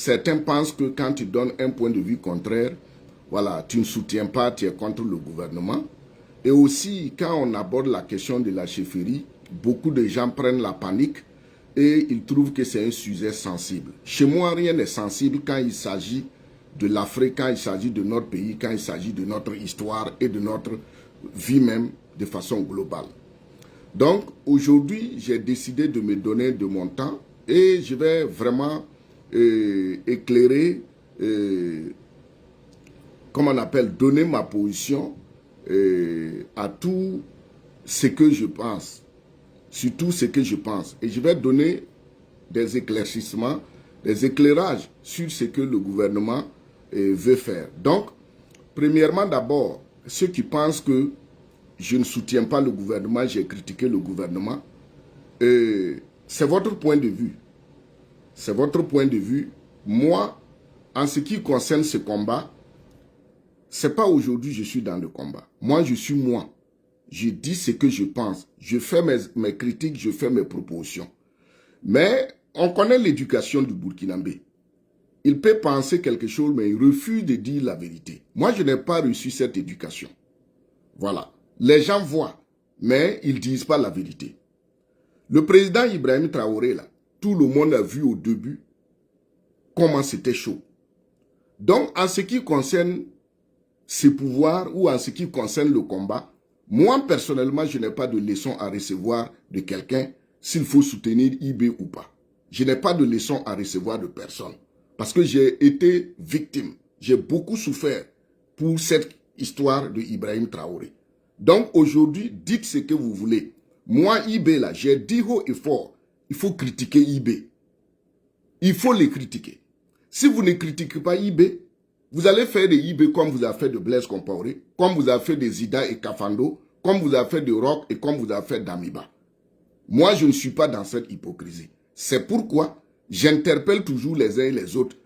certains pensent que quand tu donnes un point de vue contraire, voilà, tu ne soutiens pas, tu es contre le gouvernement. Et aussi, quand on aborde la question de la chefferie, beaucoup de gens prennent la panique et ils trouvent que c'est un sujet sensible. Chez moi, rien n'est sensible quand il s'agit de l'Afrique, quand il s'agit de notre pays, quand il s'agit de notre histoire et de notre vie même de façon globale. Donc, aujourd'hui, j'ai décidé de me donner de mon temps et je vais vraiment éclairer, comme on appelle, donner ma position à tout ce que je pense, sur tout ce que je pense. Et je vais donner des éclaircissements, des éclairages sur ce que le gouvernement veut faire. Donc, premièrement, d'abord, ceux qui pensent que je ne soutiens pas le gouvernement, j'ai critiqué le gouvernement, c'est votre point de vue. C'est votre point de vue. Moi, en ce qui concerne ce combat, c'est pas aujourd'hui que je suis dans le combat. Moi, je suis moi. Je dis ce que je pense. Je fais mes critiques, je fais mes propositions. Mais on connaît l'éducation du Burkinabé. Il peut penser quelque chose, mais il refuse de dire la vérité. Moi, je n'ai pas reçu cette éducation. Voilà. Les gens voient, mais ils ne disent pas la vérité. Le président Ibrahim Traoré, là, tout le monde a vu au début comment c'était chaud. Donc, en ce qui concerne ses pouvoirs ou en ce qui concerne le combat, moi, personnellement, je n'ai pas de leçon à recevoir de quelqu'un s'il faut soutenir IB ou pas. Je n'ai pas de leçon à recevoir de personne. Parce que j'ai été victime. J'ai beaucoup souffert pour cette histoire de Ibrahim Traoré. Donc, aujourd'hui, dites ce que vous voulez. Moi, IB, là, j'ai dit haut et fort, il faut critiquer IB. Il faut les critiquer. Si vous ne critiquez pas IB, vous allez faire des IB comme vous avez fait de Blaise Compaoré, comme vous avez fait des Zida et Kafando, comme vous avez fait de Rock et comme vous avez fait d'Amiba. Moi, je ne suis pas dans cette hypocrisie. C'est pourquoi j'interpelle toujours les uns et les autres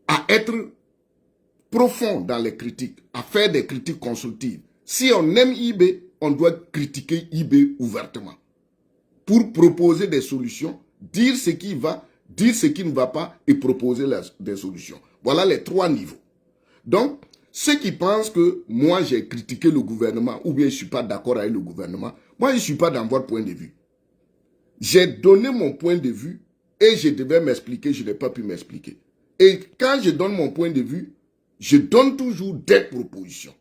à être profond dans les critiques, à faire des critiques constructives. Si on aime IB, on doit critiquer IB ouvertement pour proposer des solutions, dire ce qui va, dire ce qui ne va pas et proposer des solutions. Voilà les trois niveaux. Donc, ceux qui pensent que moi j'ai critiqué le gouvernement ou bien je ne suis pas d'accord avec le gouvernement, moi je ne suis pas dans votre point de vue. J'ai donné mon point de vue et je devais m'expliquer, je n'ai pas pu m'expliquer. Et quand je donne mon point de vue, je donne toujours des propositions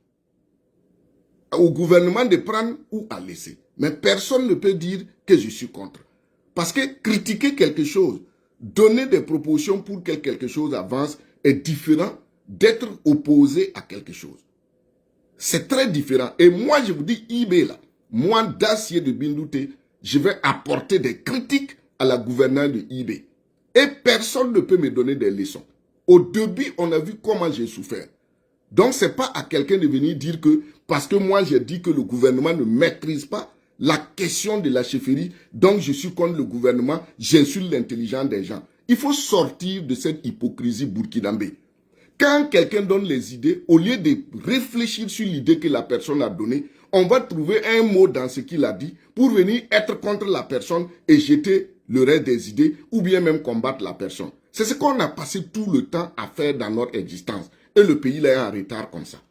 au gouvernement de prendre ou à laisser. Mais personne ne peut dire que je suis contre. Parce que critiquer quelque chose, donner des propositions pour que quelque chose avance est différent d'être opposé à quelque chose. C'est très différent. Et moi, je vous dis, IB là, moi, Dacier de Bindouté, je vais apporter des critiques à la gouvernance de IB. Et personne ne peut me donner des leçons. Au début, on a vu comment j'ai souffert. Donc, ce n'est pas à quelqu'un de venir dire que, parce que moi, j'ai dit que le gouvernement ne maîtrise pas la question de la chefferie, donc je suis contre le gouvernement, j'insulte l'intelligence des gens. Il faut sortir de cette hypocrisie burkinabé. Quand quelqu'un donne les idées, au lieu de réfléchir sur l'idée que la personne a donnée, on va trouver un mot dans ce qu'il a dit pour venir être contre la personne et jeter le reste des idées ou bien même combattre la personne. C'est ce qu'on a passé tout le temps à faire dans notre existence. Et le pays là est en retard comme ça.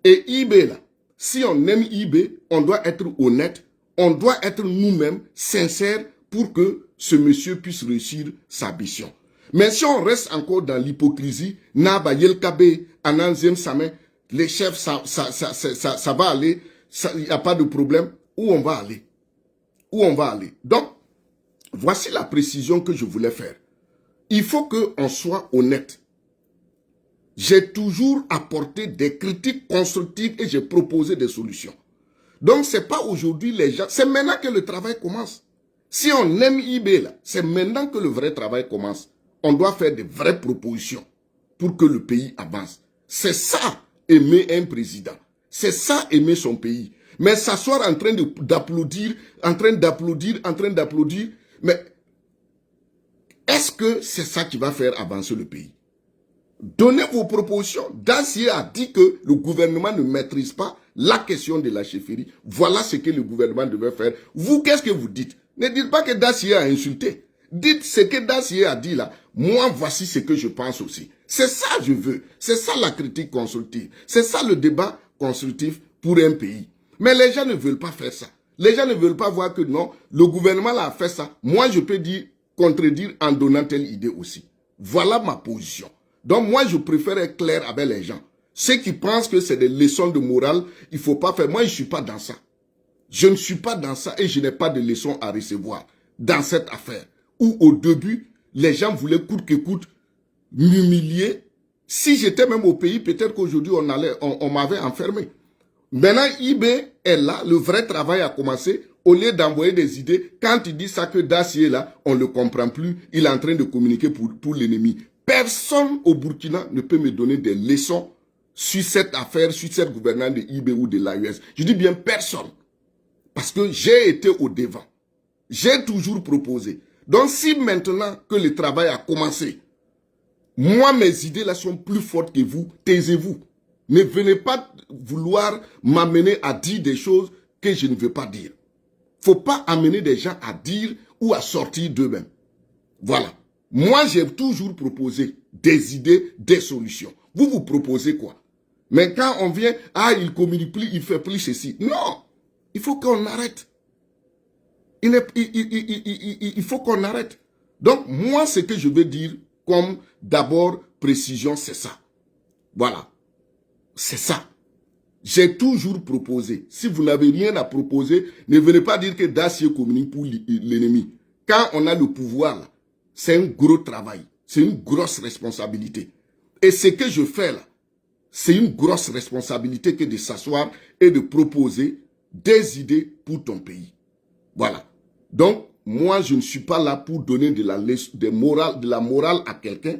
Et IB là, si on aime IB, on doit être honnête, on doit être nous-mêmes sincères pour que ce monsieur puisse réussir sa mission. Mais si on reste encore dans l'hypocrisie, Naba Yelkabe, Ananzem Samé, les chefs, ça va aller, il n'y a pas de problème, où on va aller? Où on va aller? Donc, voici la précision que je voulais faire. Il faut qu'on soit honnête. J'ai toujours apporté des critiques constructives et j'ai proposé des solutions. Donc, ce n'est pas aujourd'hui les gens, c'est maintenant que le travail commence. Si on aime IB là, c'est maintenant que le vrai travail commence. On doit faire de vraies propositions pour que le pays avance. C'est ça, aimer un président. C'est ça, aimer son pays. Mais s'asseoir en train d'applaudir, mais est-ce que c'est ça qui va faire avancer le pays? Donnez vos propositions. Dacier a dit que le gouvernement ne maîtrise pas la question de la chefferie. Voilà ce que le gouvernement devait faire. Vous, qu'est-ce que vous dites? Ne dites pas que Dacier a insulté. Dites ce que Dacier a dit là. Moi, voici ce que je pense aussi. C'est ça que je veux. C'est ça la critique constructive. C'est ça le débat constructif pour un pays. Mais les gens ne veulent pas faire ça. Les gens ne veulent pas voir que non, le gouvernement là a fait ça. Moi, je peux dire, contredire en donnant telle idée aussi. Voilà ma position. Donc moi, je préfère être clair avec les gens. Ceux qui pensent que c'est des leçons de morale, il ne faut pas faire. Moi, je ne suis pas dans ça. Je ne suis pas dans ça et je n'ai pas de leçons à recevoir dans cette affaire. Où au début, les gens voulaient coûte que coûte m'humilier. Si j'étais même au pays, peut-être qu'aujourd'hui, on m'avait enfermé. Maintenant, IB est là, le vrai travail a commencé. Au lieu d'envoyer des idées, quand il dit ça que Dacier est là, on ne le comprend plus. Il est en train de communiquer pour l'ennemi. Personne au Burkina ne peut me donner des leçons sur cette affaire, sur cette gouvernance de IB ou de l'AUS. Je dis bien personne. Parce que j'ai été au devant. J'ai toujours proposé. Donc si maintenant que le travail a commencé, moi mes idées là sont plus fortes que vous, taisez-vous. Ne venez pas vouloir m'amener à dire des choses que je ne veux pas dire. Faut pas amener des gens à dire ou à sortir d'eux-mêmes. Voilà. Moi, j'ai toujours proposé des idées, des solutions. Vous, vous proposez quoi? Mais quand on vient, il communique plus, il fait plus ceci. Non! Il faut qu'on arrête. Il faut qu'on arrête. Donc, moi, ce que je veux dire, comme d'abord précision, c'est ça. Voilà. C'est ça. J'ai toujours proposé. Si vous n'avez rien à proposer, ne venez pas dire que Dacier communique pour l'ennemi. Quand on a le pouvoir, là, c'est un gros travail. C'est une grosse responsabilité. Et ce que je fais là, c'est une grosse responsabilité que de s'asseoir et de proposer des idées pour ton pays. Voilà. Donc, moi, je ne suis pas là pour donner de la morale à quelqu'un.